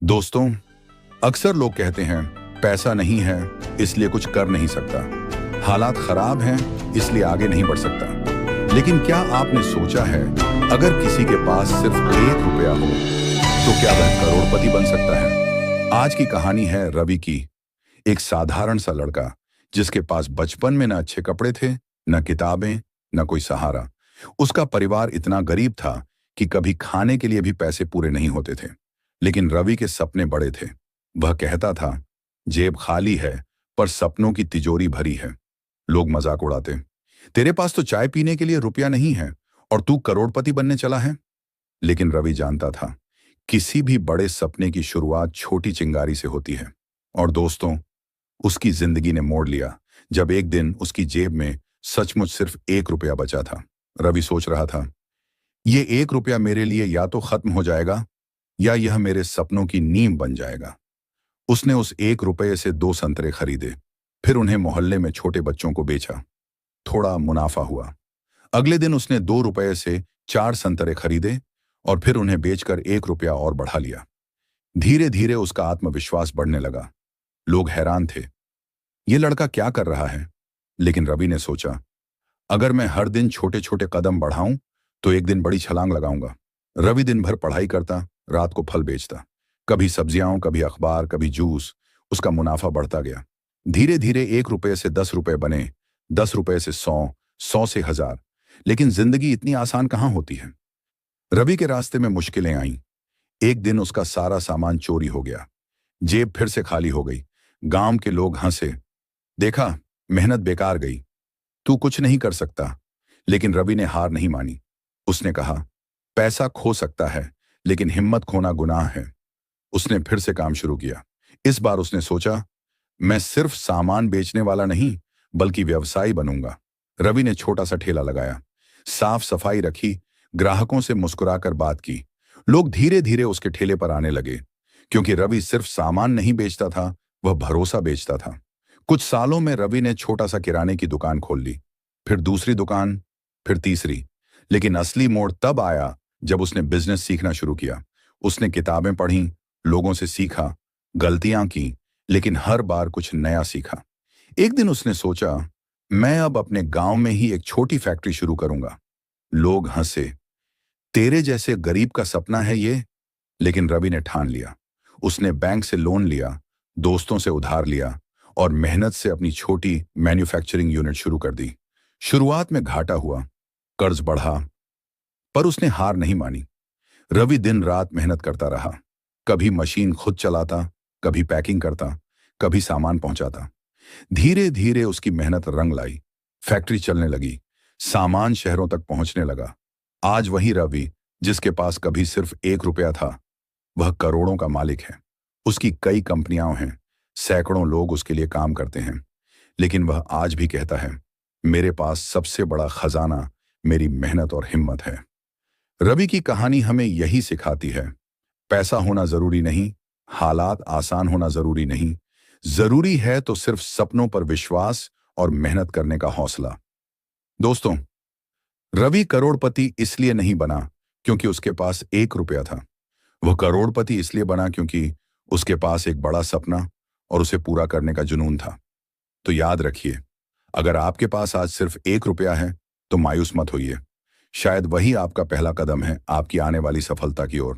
दोस्तों, अक्सर लोग कहते हैं पैसा नहीं है इसलिए कुछ कर नहीं सकता, हालात खराब हैं इसलिए आगे नहीं बढ़ सकता। लेकिन क्या आपने सोचा है, अगर किसी के पास सिर्फ 1 रुपया हो तो क्या वह करोड़पति बन सकता है? आज की कहानी है रवि की, एक साधारण सा लड़का जिसके पास बचपन में न अच्छे कपड़े थे, न किताबें, न कोई सहारा। उसका परिवार इतना गरीब था कि कभी खाने के लिए भी पैसे पूरे नहीं होते थे। लेकिन रवि के सपने बड़े थे। वह कहता था, जेब खाली है पर सपनों की तिजोरी भरी है। लोग मजाक उड़ाते, तेरे पास तो चाय पीने के लिए रुपया नहीं है और तू करोड़पति बनने चला है। लेकिन रवि जानता था, किसी भी बड़े सपने की शुरुआत छोटी चिंगारी से होती है। और दोस्तों, उसकी जिंदगी ने मोड़ लिया जब एक दिन उसकी जेब में सचमुच सिर्फ 1 रुपया बचा था। रवि सोच रहा था, ये 1 रुपया मेरे लिए या तो खत्म हो जाएगा या यह मेरे सपनों की नींव बन जाएगा। उसने उस 1 रुपये से 2 संतरे खरीदे, फिर उन्हें मोहल्ले में छोटे बच्चों को बेचा। थोड़ा मुनाफा हुआ। अगले दिन उसने 2 रुपये से 4 संतरे खरीदे और फिर उन्हें बेचकर 1 रुपया और बढ़ा लिया। धीरे धीरे उसका आत्मविश्वास बढ़ने लगा। लोग हैरान थे, ये लड़का क्या कर रहा है? लेकिन रवि ने सोचा, अगर मैं हर दिन छोटे छोटे कदम बढ़ाऊं तो एक दिन बड़ी छलांग लगाऊंगा। रवि दिन भर पढ़ाई करता, रात को फल बेचता, कभी सब्जियां, कभी अखबार, कभी जूस। उसका मुनाफा बढ़ता गया। धीरे धीरे 1 रुपये से 10 रुपये बने, 10 रुपये से 100, 100 से 1000। लेकिन जिंदगी इतनी आसान कहाँ होती है। रवि के रास्ते में मुश्किलें आईं। एक दिन उसका सारा सामान चोरी हो गया। जेब फिर से खाली हो गई। गांव के लोग हंसे, देखा, मेहनत बेकार गई, तू कुछ नहीं कर सकता। लेकिन रवि ने हार नहीं मानी। उसने कहा, पैसा खो सकता है लेकिन हिम्मत खोना गुनाह है। उसने फिर से काम शुरू किया। इस बार उसने सोचा, मैं सिर्फ सामान बेचने वाला नहीं बल्कि व्यवसायी बनूंगा। रवि ने छोटा सा ठेला लगाया, साफ सफाई रखी, ग्राहकों से मुस्कुराकर बात की। लोग धीरे धीरे उसके ठेले पर आने लगे, क्योंकि रवि सिर्फ सामान नहीं बेचता था, वह भरोसा बेचता था। कुछ सालों में रवि ने छोटा सा किराने की दुकान खोल ली, फिर दूसरी दुकान, फिर तीसरी। लेकिन असली मोड़ तब आया जब उसने बिजनेस सीखना शुरू किया। उसने किताबें पढ़ी, लोगों से सीखा, गलतियां की, लेकिन हर बार कुछ नया सीखा। एक दिन उसने सोचा, मैं अब अपने गांव में ही एक छोटी फैक्ट्री शुरू करूंगा। लोग हंसे, तेरे जैसे गरीब का सपना है ये? लेकिन रवि ने ठान लिया। उसने बैंक से लोन लिया, दोस्तों से उधार लिया और मेहनत से अपनी छोटी मैन्युफैक्चरिंग यूनिट शुरू कर दी। शुरुआत में घाटा हुआ, कर्ज बढ़ा, पर उसने हार नहीं मानी। रवि दिन रात मेहनत करता रहा। कभी मशीन खुद चलाता, कभी पैकिंग करता, कभी सामान पहुंचाता। धीरे धीरे उसकी मेहनत रंग लाई। फैक्ट्री चलने लगी, सामान शहरों तक पहुंचने लगा। आज वही रवि, जिसके पास कभी सिर्फ 1 रुपया था, वह करोड़ों का मालिक है। उसकी कई कंपनियां हैं, सैकड़ों लोग उसके लिए काम करते हैं। लेकिन वह आज भी कहता है, मेरे पास सबसे बड़ा खजाना मेरी मेहनत और हिम्मत है। रवि की कहानी हमें यही सिखाती है, पैसा होना जरूरी नहीं, हालात आसान होना जरूरी नहीं, जरूरी है तो सिर्फ सपनों पर विश्वास और मेहनत करने का हौसला। दोस्तों, रवि करोड़पति इसलिए नहीं बना क्योंकि उसके पास 1 रुपया था। वह करोड़पति इसलिए बना क्योंकि उसके पास एक बड़ा सपना और उसे पूरा करने का जुनून था। तो याद रखिए, अगर आपके पास आज सिर्फ 1 रुपया है तो मायूस मत होइए। शायद वही आपका पहला कदम है आपकी आने वाली सफलता की ओर।